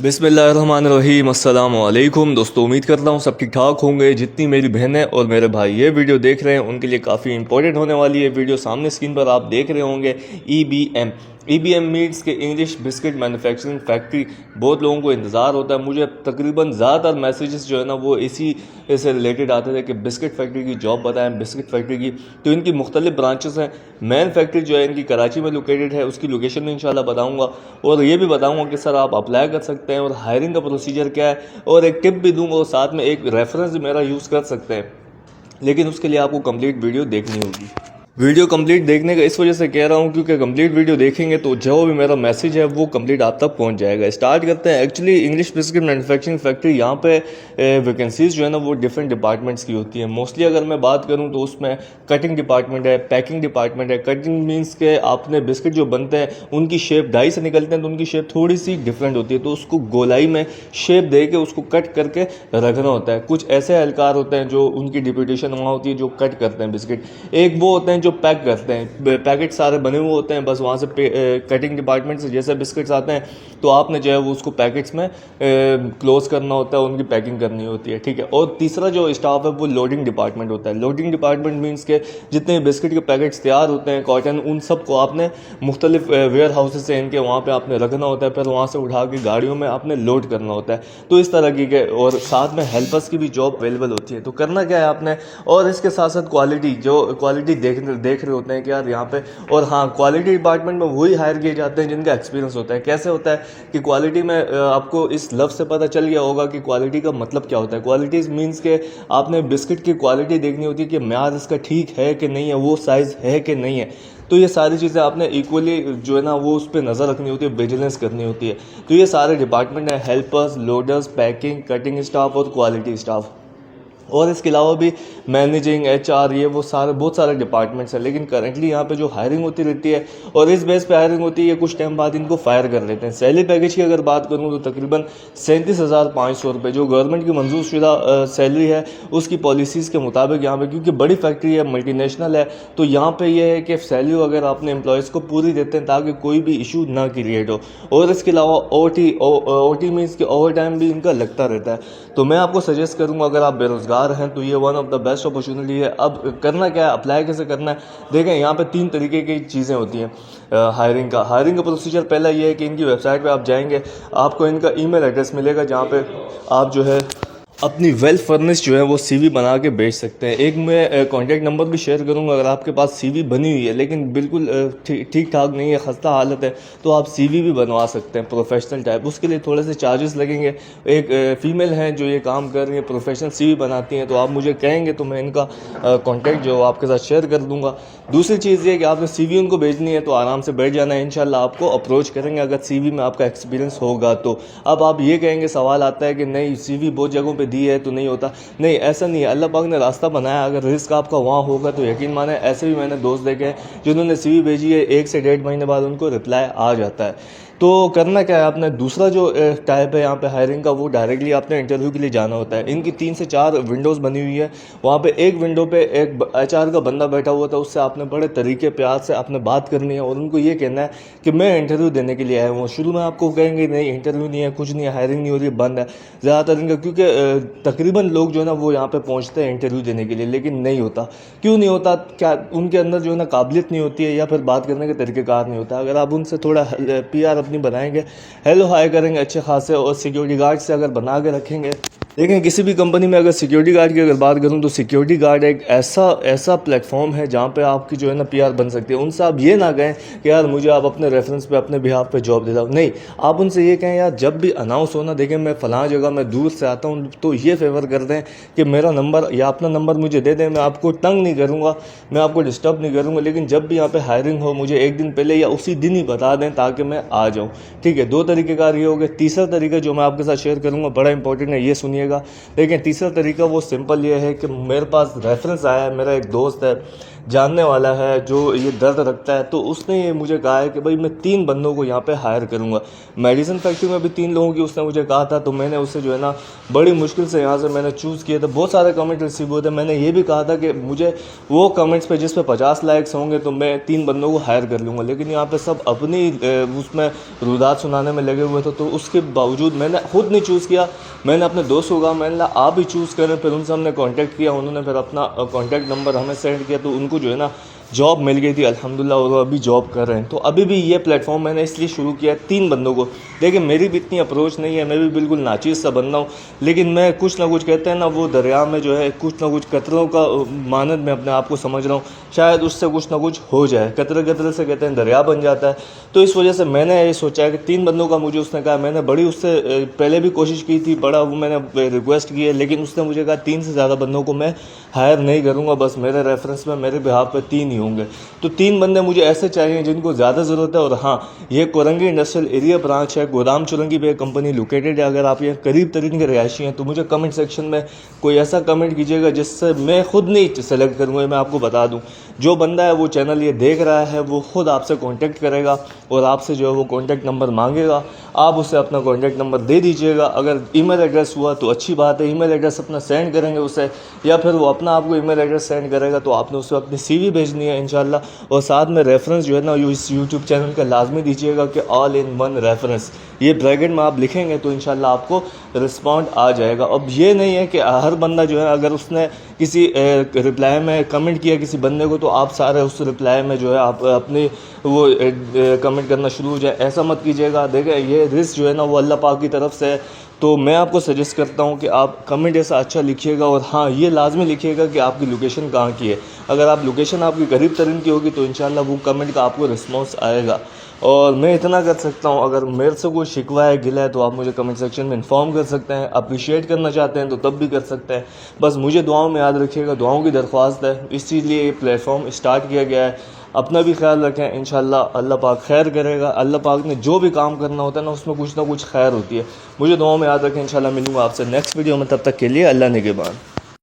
बिस्मिल्लाहिर्रहमानिर्रहीम अस्सलाम वालेकुम दोस्तों, उम्मीद करता हूँ सब ठीक ठाक होंगे। जितनी मेरी बहनें और मेरे भाई ये वीडियो देख रहे हैं उनके लिए काफ़ी इंपॉर्टेंट होने वाली है वीडियो। सामने स्क्रीन पर आप देख रहे होंगे EBM मीन्स के इंग्लिश बिस्किट मैन्युफैक्चरिंग फैक्ट्री। बहुत लोगों को इंतज़ार होता है। मुझे तकरीबन ज़्यादातर मैसेजेस जो है ना वो इसी से रिलेटेड आते थे कि बिस्किट फैक्ट्री की जॉब बताएं, बिस्किट फैक्ट्री की। तो इनकी मुख्तलिफ ब्रांचेस हैं। मेन फैक्ट्री जो है इनकी कराची में लोकेटेड है, उसकी लोकेशन में इंशाल्लाह बताऊँगा और ये भी बताऊँगा कि सर आप अप्लाई कर सकते हैं और हायरिंग का प्रोसीजर क्या है, और एक टिप भी दूँगा और साथ में एक रेफरेंस मेरा यूज़ कर सकते हैं। लेकिन उसके लिए आपको कंप्लीट वीडियो देखनी होगी। वीडियो कंप्लीट देखने का इस वजह से कह रहा हूँ क्योंकि कंप्लीट वीडियो देखेंगे तो जो भी मेरा मैसेज है वो कंप्लीट आप तक पहुँच जाएगा। स्टार्ट करते हैं। Actually English biscuit manufacturing factory यहाँ पे वैकेंसीज जो है ना वो डिफरेंट डिपार्टमेंट्स की होती हैं। मोस्टली अगर मैं बात करूँ तो उसमें कटिंग डिपार्टमेंट है, पैकिंग डिपार्टमेंट है। कटिंग मीन्स के आपने बिस्किट जो बनते हैं उनकी शेप डाई से निकलते हैं तो उनकी शेप थोड़ी सी डिफरेंट होती है, तो उसको गोलाई में शेप दे के उसको कट करके रखना होता है। कुछ ऐसे एहलकार होते हैं जो उनकी डिप्यूटेशन वहाँ होती है जो कट करते हैं बिस्किट। एक वो होते हैं जो पैक करते हैं, पैकेट सारे बने हुए होते हैं, बस वहाँ से कटिंग डिपार्टमेंट से जैसे बिस्किट्स आते हैं तो आपने जो है वो उसको पैकेट्स में क्लोज करना होता है, उनकी पैकिंग करनी होती है, ठीक है। और तीसरा जो स्टाफ है वो लोडिंग डिपार्टमेंट होता है। लोडिंग डिपार्टमेंट मीन्स के जितने बिस्किट के पैकेट्स तैयार होते हैं कॉटन, उन सबको आपने मुख्तलिफ वेयर हाउसेज से इनके वहाँ पर आपने रखना होता है, फिर वहाँ से उठा के गाड़ियों में आपने लोड करना होता है। तो इस तरह की के और साथ में हेल्पर्स की भी जॉब अवेलेबल होती है। तो करना क्या है आपने, और इसके साथ साथ क्वालिटी देख रहे होते हैं कि यार यहाँ पे। और हाँ, क्वालिटी डिपार्टमेंट में वही हायर किए जाते हैं जिनका एक्सपीरियंस होता है। कैसे होता है कि क्वालिटी में आपको इस लफ्ज़ से पता चल गया होगा कि क्वालिटी का मतलब क्या होता है। क्वालिटी मीन्स के आपने बिस्किट की क्वालिटी देखनी होती है कि म्यार इसका ठीक है कि नहीं है, वो साइज़ है कि नहीं है। तो ये सारी चीज़ें आपने इक्वली जो है ना वो उस पर नज़र रखनी होती है, विजिलेंस करनी होती है। तो ये सारे डिपार्टमेंट हैं, helpers, loaders, packing, cutting staff और क्वालिटी स्टाफ। और इसके अलावा भी मैनेजिंग, HR, ये वो सारे बहुत सारे डिपार्टमेंट्स हैं। लेकिन करंटली यहाँ पे जो हायरिंग होती रहती है और इस बेस पे हायरिंग होती है, कुछ टाइम बाद इनको फायर कर लेते हैं। सैलरी पैकेज की अगर बात करूँ तो तकरीबन 37,500 रुपये जो गवर्नमेंट की मंजूर शुदा सैलरी है उसकी पॉलिसीज़ के मुताबिक यहाँ पे, क्योंकि बड़ी फैक्ट्री है, मल्टीनेशनल है, तो यहाँ पे ये है कि सैलरी वगैरह अपने एम्प्लॉयज़ को पूरी देते हैं ताकि कोई भी इशू ना क्रिएट हो। और इसके अलावा OT मीन्स कि ओवर टाइम भी इनका लगता रहता है। तो मैं आपको सजेस्ट करूँगा अगर आप बेरोजगार हैं तो ये one of the best opportunity है। अब करना क्या है, अप्लाई कैसे करना है, देखें यहाँ पे 3 तरीके की चीज़ें होती हैं हायरिंग का प्रोसीजर। पहला ये है कि इनकी वेबसाइट पे आप जाएंगे, आपको इनका ईमेल एड्रेस मिलेगा जहाँ पे आप जो है अपनी वेल फर्निश जो है वो CV बना के भेज सकते हैं। एक मैं कॉन्टैक्ट नंबर भी शेयर करूंगा, अगर आपके पास CV बनी हुई है लेकिन बिल्कुल ठीक ठाक नहीं है, खस्ता हालत है, तो आप CV भी बनवा सकते हैं प्रोफेशनल टाइप। उसके लिए थोड़े से चार्जेस लगेंगे। एक फ़ीमेल हैं जो ये काम कर रही है, प्रोफेशनल CV बनाती हैं, तो आप मुझे कहेंगे तो मैं इनका कॉन्टैक्ट जो आपके साथ शेयर कर दूँगा। दूसरी चीज़ ये कि आपने CV उनको भेजनी है तो आराम से बैठ जाना है, इंशाल्लाह आपको अप्रोच करेंगे अगर CV में आपका एक्सपीरियंस होगा तो। अब आप ये कहेंगे, सवाल आता है कि नहीं CV बहुत जगहों पे दी है तो नहीं होता। नहीं, ऐसा नहीं है, अल्लाह पाक ने रास्ता बनाया। अगर रिस्क आपका वहाँ होगा तो यकीन माने, ऐसे भी मैंने दोस्त देखे हैं जिन्होंने CV भेजी है 1 से 1.5 महीने बाद उनको रिप्लाई आ जाता है। तो करना क्या है आपने, दूसरा जो टाइप है यहाँ पे हायरिंग का, वो डायरेक्टली आपने इंटरव्यू के लिए जाना होता है। इनकी 3 से 4 विंडोज़ बनी हुई है, वहाँ पे एक विंडो पे एक HR का बंदा बैठा हुआ था, उससे आपने बड़े तरीके प्यार से आपने बात करनी है और उनको ये कहना है कि मैं इंटरव्यू देने के लिए आया हूँ। शुरू में आपको कहेंगे नहीं इंटरव्यू नहीं है, कुछ नहीं है, हायरिंग नहीं हो रही है, बंद है ज़्यादातर इनका, क्योंकि तकरीबन लोग जो है ना वो यहाँ पे पहुँचते हैं इंटरव्यू देने के लिए, लेकिन नहीं होता। क्यों नहीं होता, क्या उनके अंदर जो है ना काबिलियत नहीं होती है या फिर बात करने का तरीक़ेकार नहीं होता। अगर आप उनसे थोड़ा PR अपनी बनाएंगे, हेलो हाय करेंगे अच्छे खासे, और सिक्योरिटी गार्ड से अगर बना के रखेंगे। लेकिन किसी भी कंपनी में अगर सिक्योरिटी गार्ड की अगर बात करूं तो सिक्योरिटी गार्ड एक ऐसा प्लेटफॉर्म है जहां पे आपकी जो है ना PR बन सकती है। उनसे आप ये ना कहें कि यार मुझे आप अपने रेफरेंस पे, अपने बिहाफ पे जॉब दे दो, नहीं, आप उनसे ये कहें यार जब भी अनाउंस होना, देखें मैं फ़लाँ जगह मैं दूर से आता हूँ, तो ये फेवर कर दें कि मेरा नंबर या अपना नंबर मुझे दे दें। मैं आपको तंग नहीं करूँगा, मैं आपको डिस्टर्ब नहीं करूँगा, लेकिन जब भी यहाँ पर हायरिंग हो मुझे एक दिन पहले या उसी दिन ही बता दें ताकि मैं आ जाऊँ, ठीक है। 2 तरीके का ये हो गया। तीसरा तरीका जो मैं आपके साथ शेयर करूँगा बड़ा इंपॉर्टेंट है, ये सुनिएगा। लेकिन तीसरा तरीका वो सिंपल ये है कि मेरे पास रेफरेंस आया है, मेरा एक दोस्त है जानने वाला है जो ये दर्द रखता है, तो उसने ये मुझे कहा है कि भाई मैं 3 बंदों को यहाँ पे हायर करूँगा। मेडिसिन फैक्ट्री में भी 3 लोगों की उसने मुझे कहा था, तो मैंने उससे जो है ना बड़ी मुश्किल से यहाँ से मैंने चूज़ किया था। बहुत सारे कमेंट रिसीव हुए थे। मैंने ये भी कहा था कि मुझे वो कमेंट्स पे जिस पे 50 लाइक्स होंगे तो मैं 3 बंदों को हायर कर लूँगा, लेकिन यहाँ पे सब अपनी उसमें रुदात सुनाने में लगे हुए थे। तो उसके बावजूद मैंने खुद नहीं चूज़ किया, मैंने अपने दोस्त को कहा, मैंने आप भी चूज़ करें। फिर उनसे हमने कांटेक्ट किया, उन्होंने फिर अपना कांटेक्ट नंबर हमें सेंड किया, तो उनको जो है ना जॉब मिल गई थी अल्हम्दुलिल्लाह, और वो अभी जॉब कर रहे हैं। तो अभी भी ये प्लेटफॉर्म मैंने इसलिए शुरू किया है 3 बंदों को। देखिए मेरी भी इतनी अप्रोच नहीं है, मैं भी बिल्कुल नाचीज़ सा बंदा हूँ, लेकिन मैं कुछ ना कुछ कहते हैं ना वो दरिया में जो है कुछ ना कुछ कतरों का मानद में अपने आप को समझ रहा हूँ, शायद उससे कुछ ना कुछ हो जाए। कतरे कतरे से कहते हैं दरिया बन जाता है। तो इस वजह से मैंने ये सोचा है कि 3 बंदों का मुझे उसने कहा, मैंने बड़ी उससे पहले भी कोशिश की थी, बड़ा वो मैंने रिक्वेस्ट की है, लेकिन उसने मुझे कहा 3 से ज़्यादा बंदों को मैं हायर नहीं करूँगा, बस मेरे रेफरेंस में मेरे बिहाफ पे 3 ही होंगे। तो 3 बंदे मुझे ऐसे चाहिए जिनको ज़्यादा ज़रूरत है। और हाँ, ये कोरंगी इंडस्ट्रियल एरिया ब्रांच है, गोदाम चुरंगी पे कंपनी लोकेटेड है। अगर आप ये करीब तरीन के रिहायशी हैं तो मुझे कमेंट सेक्शन में कोई ऐसा कमेंट कीजिएगा जिससे मैं खुद नहीं सेलेक्ट करूँगा। मैं आपको बता दूँ, जो बंदा है वो चैनल ये देख रहा है वो खुद आपसे कांटेक्ट करेगा और आपसे जो है वो कांटेक्ट नंबर मांगेगा, आप उसे अपना कांटेक्ट नंबर दे दीजिएगा। अगर ईमेल एड्रेस हुआ तो अच्छी बात है, ईमेल एड्रेस अपना सेंड करेंगे उसे, या फिर वो अपना आपको ईमेल एड्रेस सेंड करेगा, तो आपने उसे अपनी CV भेजनी है इंशाल्लाह। और साथ में रेफरेंस जो है ना इस यूट्यूब चैनल का लाजमी दीजिएगा कि ऑल इन वन रेफरेंस, ये ब्रैकेट में आप लिखेंगे तो इंशाल्लाह आपको रिस्पॉन्ड आ जाएगा। अब ये नहीं है कि हर बंदा जो है अगर उसने किसी रिप्लाई में कमेंट किया किसी बंदे को तो आप सारे उस रिप्लाई में जो है आप अपनी वो कमेंट करना शुरू हो जाए, ऐसा मत कीजिएगा। देखें ये रिस्क जो है ना वो अल्लाह पाक की तरफ से है, तो मैं आपको सजेस्ट करता हूँ कि आप कमेंट ऐसा अच्छा लिखिएगा। और हाँ, ये लाजमी लिखिएगा कि आपकी लोकेशन कहाँ की है। अगर आप लोकेशन आपकी करीब तरीन की होगी तो इंशाल्लाह वो कमेंट का आपको रिस्पॉन्स आएगा। और मैं इतना कर सकता हूँ, अगर मेरे से कोई शिकवा है गिला है तो आप मुझे कमेंट सेक्शन में इन्फॉर्म कर सकते हैं। अप्रिशिएट करना चाहते हैं तो तब भी कर सकते हैं। बस मुझे दुआओं में याद रखिएगा, दुआओं की दरख्वास्त है, इस लिए ये प्लेटफॉर्म स्टार्ट किया गया है। अपना भी ख्याल रखें, इंशाल्लाह अल्लाह पाक खैर करेगा। अल्लाह पाक ने जो भी काम करना होता है ना उसमें कुछ ना कुछ खैर होती है। मुझे दुआओं में याद रखें। इंशाल्लाह मिलूंगा आपसे नेक्स्ट वीडियो में, तब तक के लिए अल्लाह निगहबान।